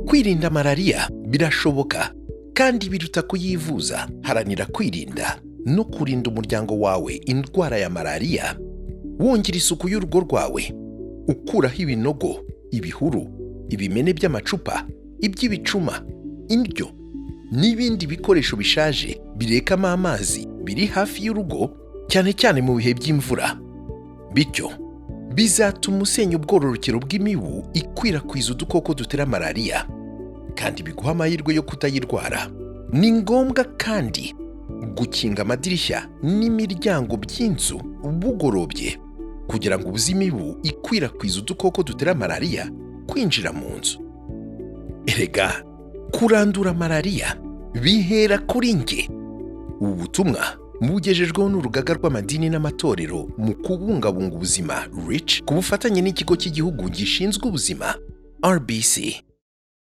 Kwirinda Malariya birashoboka kandi biruta kuyivuza. Haranira kwirinda no kurinda umuryango wawe indwara ya Malariya. Wongera isuku y'urugo rwawe, ukuraho ibinogo, ibihuru, ibimene by'amacupa, iby'ibicuma, indyo n'ibindi bikoresho bishaje birekamo amazi biri hafi y'urugo, cyane cyane mu bihe by'imvura. Bityo bizatuma usenya ubwororokero bw'imibu ikwirakwiza udukoko dutera Malariya, kandi biguha amahirwe yo kutayirwara. Ni ngombwa kandi gukinga amadirishya n'imiryango by'inzu bugorobye kugira ngo ubuze imibu ikwirakwiza udukoko dutera Malariya kwinjira mu nzu. Erega kurandura Malariya bihera kuri nge. Ubu butumwa bugejejweho n'urugaga rw'amadini n'amatorero mu kubungabunga ubuzima REACH ku bufatanye n'ikigo cy'igihugu gishinzwe ubuzima RBC.